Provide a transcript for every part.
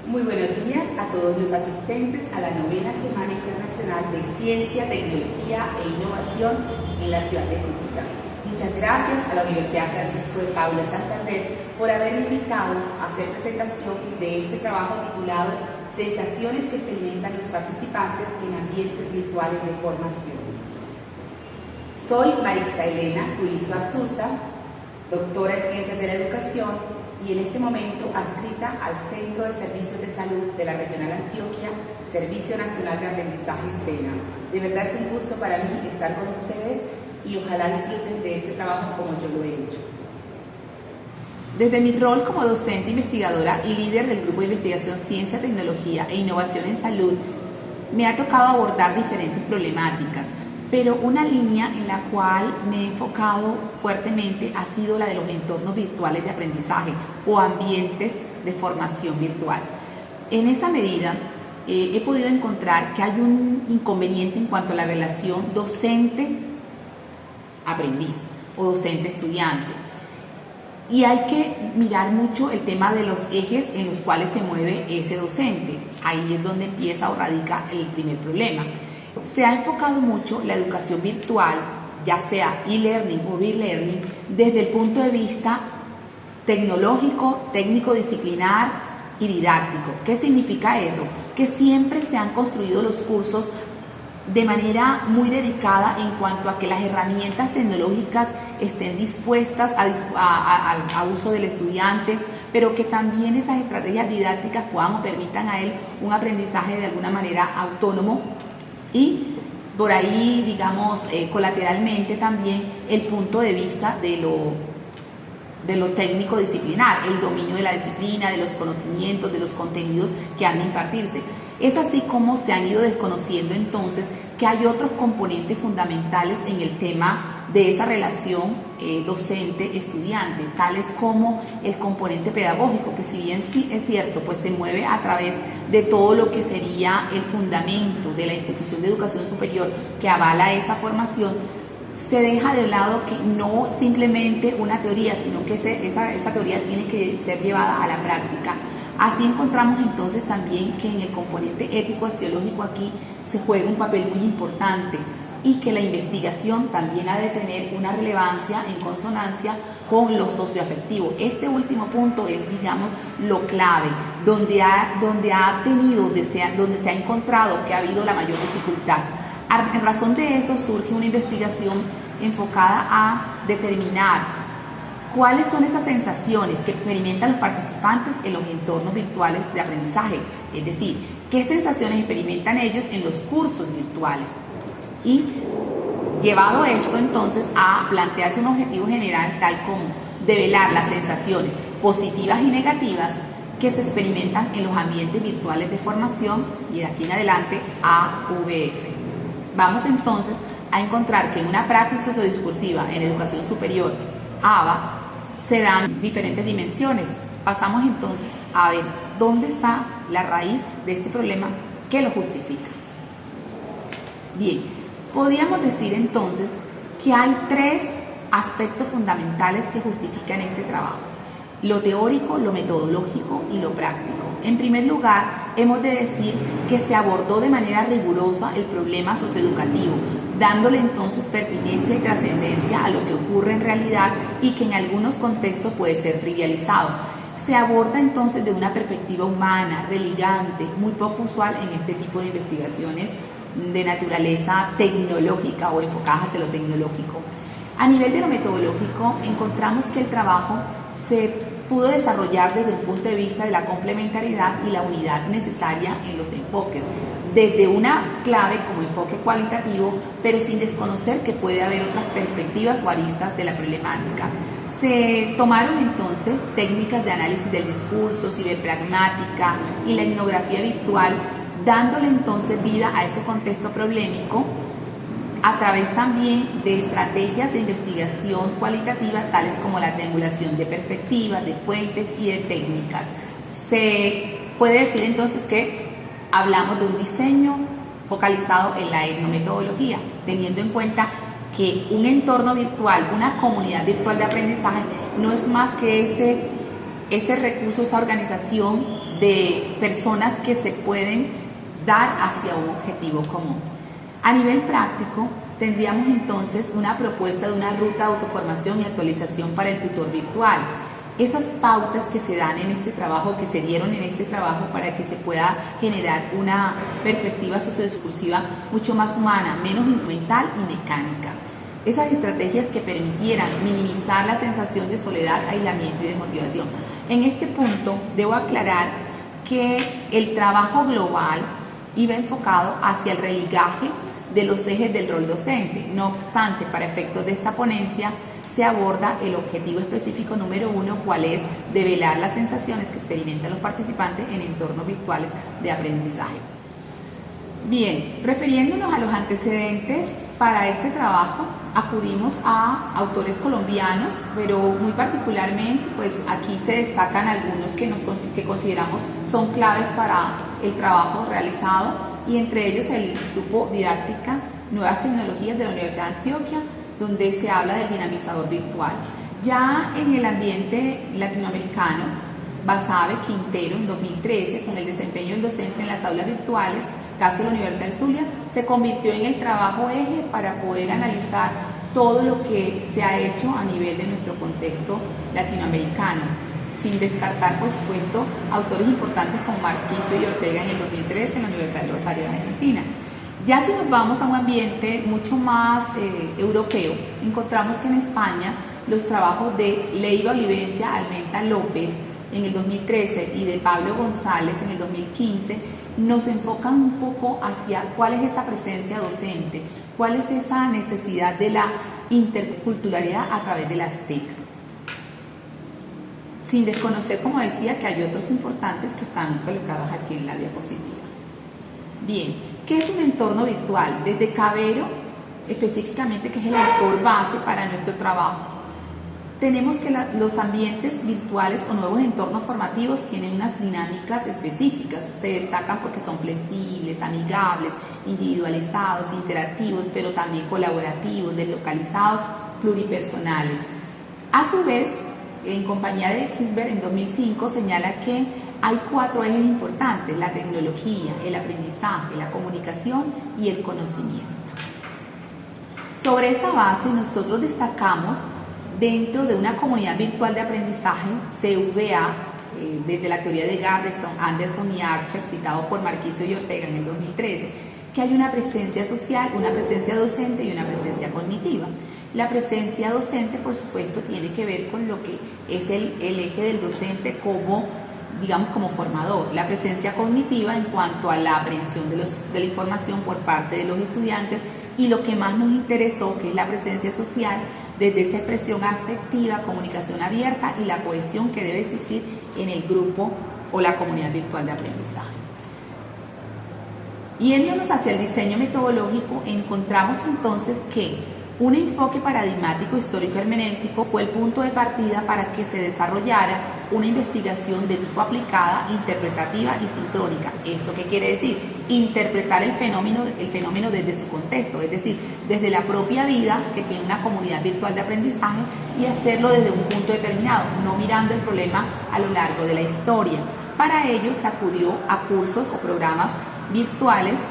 Muy buenos días a todos los asistentes a la novena Semana Internacional de Ciencia, Tecnología e Innovación en la ciudad de Cúcuta. Muchas gracias a la Universidad Francisco de Paula Santander por haberme invitado a hacer presentación de este trabajo titulado Sensaciones que experimentan los participantes en ambientes virtuales de formación. Soy Marixa Elena Tuizo Azusa, doctora en Ciencias de la Educación y en este momento adscrita al Centro de Servicios de Salud de la Regional Antioquia, Servicio Nacional de Aprendizaje SENA. De verdad es un gusto para mí estar con ustedes y ojalá disfruten de este trabajo como yo lo he hecho. Desde mi rol como docente, investigadora y líder del Grupo de Investigación Ciencia, Tecnología e Innovación en Salud, me ha tocado abordar diferentes problemáticas, pero una línea en la cual me he enfocado fuertemente ha sido la de los entornos virtuales de aprendizaje o ambientes de formación virtual. En esa medida, he podido encontrar que hay un inconveniente en cuanto a la relación docente-aprendiz o docente-estudiante. Y hay que mirar mucho el tema de los ejes en los cuales se mueve ese docente. Ahí es donde empieza o radica el primer problema. Se ha enfocado mucho la educación virtual, ya sea e-learning o be-learning, desde el punto de vista tecnológico, técnico-disciplinar y didáctico. ¿Qué significa eso? Que siempre se han construido los cursos de manera muy dedicada en cuanto a que las herramientas tecnológicas estén dispuestas a uso del estudiante, pero que también esas estrategias didácticas puedan o permitan a él un aprendizaje de alguna manera autónomo. Y por ahí, digamos, colateralmente también el punto de vista de lo técnico-disciplinar, el dominio de la disciplina, de los conocimientos, de los contenidos que han de impartirse. Es así como se han ido desconociendo entonces que hay otros componentes fundamentales en el tema de esa relación docente-estudiante, tales como el componente pedagógico, que si bien sí es cierto, pues se mueve a través de todo lo que sería el fundamento de la institución de educación superior que avala esa formación. Se deja de lado que no simplemente una teoría, sino que esa teoría tiene que ser llevada a la práctica. Así encontramos entonces también que en el componente ético-axiológico aquí se juega un papel muy importante y que la investigación también ha de tener una relevancia en consonancia con lo socioafectivo. Este último punto es, digamos, lo clave, donde se ha encontrado que ha habido la mayor dificultad. En razón de eso surge una investigación enfocada a determinar cuáles son esas sensaciones que experimentan los participantes en los entornos virtuales de aprendizaje, es decir, qué sensaciones experimentan ellos en los cursos virtuales. Y llevado esto entonces a plantearse un objetivo general tal como develar las sensaciones positivas y negativas que se experimentan en los ambientes virtuales de formación y de aquí en adelante AVF. Vamos entonces a encontrar que en una praxis sociodiscursiva en educación superior, ABA, se dan diferentes dimensiones. Pasamos entonces a ver dónde está la raíz de este problema que lo justifica. Bien, podríamos decir entonces que hay tres aspectos fundamentales que justifican este trabajo: lo teórico, lo metodológico y lo práctico. En primer lugar, hemos de decir que se abordó de manera rigurosa el problema socioeducativo, dándole entonces pertinencia y trascendencia a lo que ocurre en realidad y que en algunos contextos puede ser trivializado. Se aborda entonces de una perspectiva humana, religante, muy poco usual en este tipo de investigaciones de naturaleza tecnológica o enfocadas hacia lo tecnológico. A nivel de lo metodológico, encontramos que el trabajo se pudo desarrollar desde un punto de vista de la complementariedad y la unidad necesaria en los enfoques, desde una clave como enfoque cualitativo, pero sin desconocer que puede haber otras perspectivas o aristas de la problemática. Se tomaron entonces técnicas de análisis del discurso, ciberpragmática y la etnografía virtual, dándole entonces vida a ese contexto problemático a través también de estrategias de investigación cualitativa tales como la triangulación de perspectivas, de fuentes y de técnicas. Se puede decir entonces que hablamos de un diseño focalizado en la etnometodología, teniendo en cuenta que un entorno virtual, una comunidad virtual de aprendizaje no es más que ese recurso, esa organización de personas que se pueden dar hacia un objetivo común. A nivel práctico, tendríamos entonces una propuesta de una ruta de autoformación y actualización para el tutor virtual. Esas pautas que se dan en este trabajo, que se dieron en este trabajo para que se pueda generar una perspectiva sociodiscursiva mucho más humana, menos instrumental y mecánica. Esas estrategias que permitieran minimizar la sensación de soledad, aislamiento y desmotivación. En este punto debo aclarar que el trabajo global iba enfocado hacia el religaje de los ejes del rol docente. No obstante, para efectos de esta ponencia, se aborda el objetivo específico número 1, cual es develar las sensaciones que experimentan los participantes en entornos virtuales de aprendizaje. Bien, refiriéndonos a los antecedentes para este trabajo, acudimos a autores colombianos, pero muy particularmente, pues aquí se destacan algunos que consideramos son claves para el trabajo realizado, y entre ellos el grupo Didáctica Nuevas Tecnologías de la Universidad de Antioquia, donde se habla del dinamizador virtual. Ya en el ambiente latinoamericano, Basabe Quintero en 2013, con el desempeño del docente en las aulas virtuales, caso de la Universidad del Zulia, se convirtió en el trabajo eje para poder analizar todo lo que se ha hecho a nivel de nuestro contexto latinoamericano, sin descartar, por supuesto, autores importantes como Marquicio y Ortega en el 2013 en la Universidad del Rosario en Argentina. Ya si nos vamos a un ambiente mucho más europeo, encontramos que en España los trabajos de Leiva Olivencia Almenta López en el 2013 y de Pablo González en el 2015 nos enfocan un poco hacia cuál es esa presencia docente, cuál es esa necesidad de la interculturalidad a través de las TIC. Sin desconocer, como decía, que hay otros importantes que están colocados aquí en la diapositiva. Bien, ¿qué es un entorno virtual? Desde Cabero, específicamente, que es el autor base para nuestro trabajo, tenemos que los ambientes virtuales o nuevos entornos formativos tienen unas dinámicas específicas. Se destacan porque son flexibles, amigables, individualizados, interactivos, pero también colaborativos, deslocalizados, pluripersonales. A su vez, en compañía de Gisbert en 2005 señala que hay 4 ejes importantes: la tecnología, el aprendizaje, la comunicación y el conocimiento. Sobre esa base, nosotros destacamos dentro de una comunidad virtual de aprendizaje, CVA, desde la teoría de Garrison, Anderson y Archer, citado por Marquicio y Ortega en el 2013, que hay una presencia social, una presencia docente y una presencia cognitiva. La presencia docente, por supuesto, tiene que ver con lo que es el eje del docente como, digamos, como formador. La presencia cognitiva en cuanto a la aprehensión de la información por parte de los estudiantes, y lo que más nos interesó, que es la presencia social, desde esa expresión afectiva, comunicación abierta y la cohesión que debe existir en el grupo o la comunidad virtual de aprendizaje. Yéndonos hacia el diseño metodológico, encontramos entonces que un enfoque paradigmático histórico-hermenéutico fue el punto de partida para que se desarrollara una investigación de tipo aplicada, interpretativa y sincrónica. ¿Esto qué quiere decir? Interpretar el fenómeno desde su contexto, es decir, desde la propia vida que tiene una comunidad virtual de aprendizaje, y hacerlo desde un punto determinado, no mirando el problema a lo largo de la historia. Para ello se acudió a cursos o programas virtuales,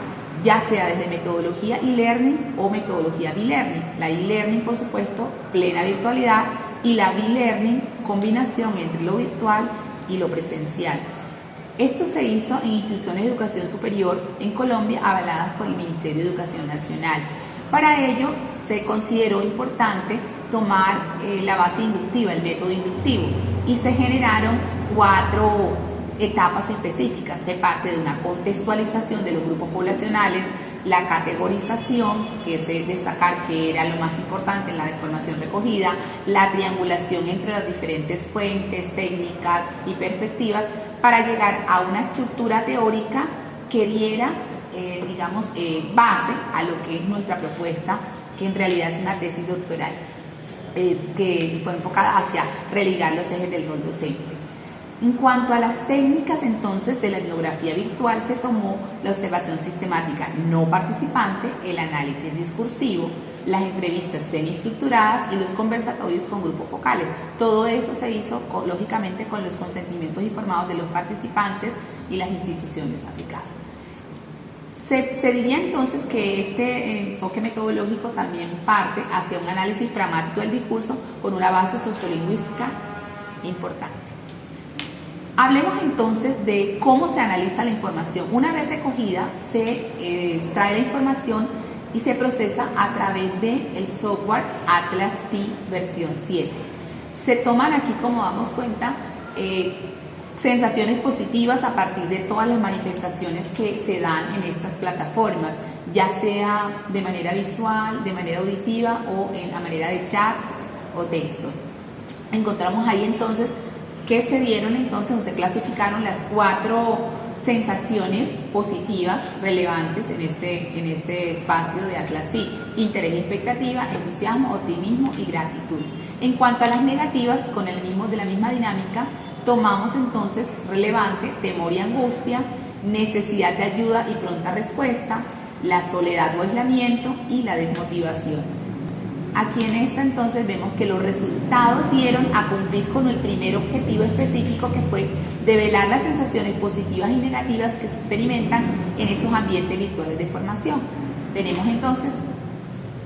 ya sea desde metodología e-learning o metodología B-learning. La e-learning, por supuesto, plena virtualidad, y la B-learning, combinación entre lo virtual y lo presencial. Esto se hizo en instituciones de educación superior en Colombia, avaladas por el Ministerio de Educación Nacional. Para ello se consideró importante tomar la base inductiva, el método inductivo, y se generaron 4 etapas específicas. Se parte de una contextualización de los grupos poblacionales, la categorización, que es destacar que era lo más importante en la información recogida, la triangulación entre las diferentes fuentes, técnicas y perspectivas, para llegar a una estructura teórica que diera, base a lo que es nuestra propuesta, que en realidad es una tesis doctoral, que fue enfocada hacia religar los ejes del rol docente. En cuanto a las técnicas, entonces, de la etnografía virtual, se tomó la observación sistemática no participante, el análisis discursivo, las entrevistas semiestructuradas y los conversatorios con grupos focales. Todo eso se hizo, lógicamente, con los consentimientos informados de los participantes y las instituciones aplicadas. Se diría entonces que este enfoque metodológico también parte hacia un análisis pragmático del discurso con una base sociolingüística importante. Hablemos entonces de cómo se analiza la información. Una vez recogida, se extrae la información y se procesa a través del software Atlas T versión 7. Se toman aquí, como damos cuenta, sensaciones positivas a partir de todas las manifestaciones que se dan en estas plataformas, ya sea de manera visual, de manera auditiva o en la manera de chats o textos. Encontramos ahí entonces que se dieron entonces o se clasificaron las 4 sensaciones positivas relevantes en este espacio de Atlas T: interés y expectativa, entusiasmo, optimismo y gratitud. En cuanto a las negativas, con de la misma dinámica, tomamos entonces relevante temor y angustia, necesidad de ayuda y pronta respuesta, la soledad o aislamiento y la desmotivación. Aquí en esta entonces vemos que los resultados dieron a cumplir con el primer objetivo específico, que fue develar las sensaciones positivas y negativas que se experimentan en esos ambientes virtuales de formación. Tenemos entonces,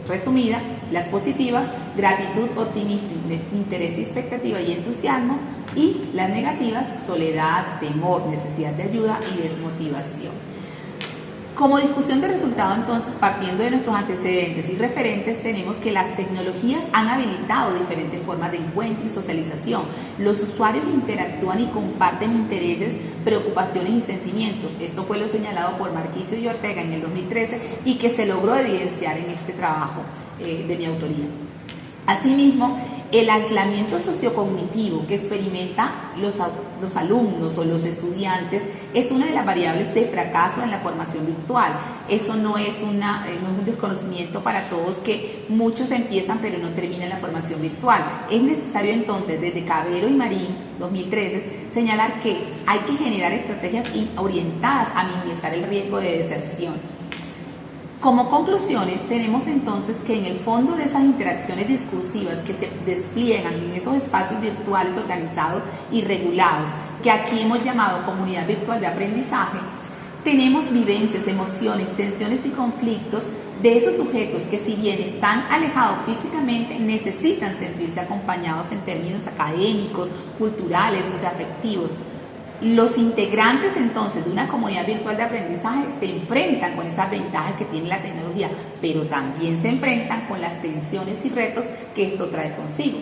resumida, las positivas: gratitud, optimismo, interés, expectativa y entusiasmo, y las negativas: soledad, temor, necesidad de ayuda y desmotivación. Como discusión de resultado, entonces, partiendo de nuestros antecedentes y referentes, tenemos que las tecnologías han habilitado diferentes formas de encuentro y socialización. Los usuarios interactúan y comparten intereses, preocupaciones y sentimientos. Esto fue lo señalado por Marquicio y Ortega en el 2013 y que se logró evidenciar en este trabajo de mi autoría. Asimismo, el aislamiento sociocognitivo que experimentan los alumnos o los estudiantes es una de las variables de fracaso en la formación virtual. Eso no es un desconocimiento para todos, que muchos empiezan pero no terminan la formación virtual. Es necesario entonces, desde Cabero y Marín, 2013, señalar que hay que generar estrategias orientadas a minimizar el riesgo de deserción. Como conclusiones, tenemos entonces que en el fondo de esas interacciones discursivas que se despliegan en esos espacios virtuales organizados y regulados, que aquí hemos llamado comunidad virtual de aprendizaje, tenemos vivencias, emociones, tensiones y conflictos de esos sujetos que, si bien están alejados físicamente, necesitan sentirse acompañados en términos académicos, culturales o afectivos. Los integrantes entonces de una comunidad virtual de aprendizaje se enfrentan con esas ventajas que tiene la tecnología, pero también se enfrentan con las tensiones y retos que esto trae consigo.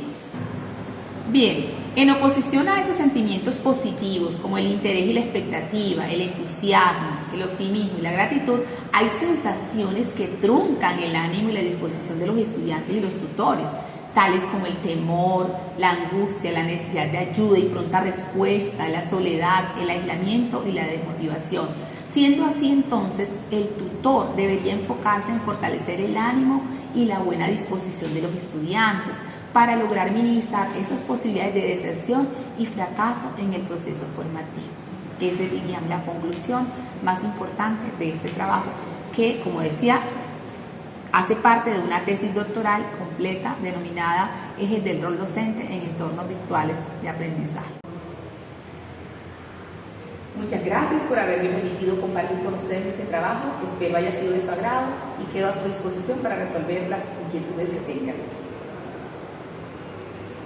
Bien, en oposición a esos sentimientos positivos como el interés y la expectativa, el entusiasmo, el optimismo y la gratitud, hay sensaciones que truncan el ánimo y la disposición de los estudiantes y los tutores, tales como el temor, la angustia, la necesidad de ayuda y pronta respuesta, la soledad, el aislamiento y la desmotivación. Siendo así, entonces, el tutor debería enfocarse en fortalecer el ánimo y la buena disposición de los estudiantes para lograr minimizar esas posibilidades de deserción y fracaso en el proceso formativo. Esa diría la conclusión más importante de este trabajo, que, como decía, hace parte de una tesis doctoral completa denominada Ejes del rol docente en entornos virtuales de aprendizaje. Muchas gracias por haberme permitido compartir con ustedes este trabajo. Espero haya sido de su agrado y quedo a su disposición para resolver las inquietudes que tengan.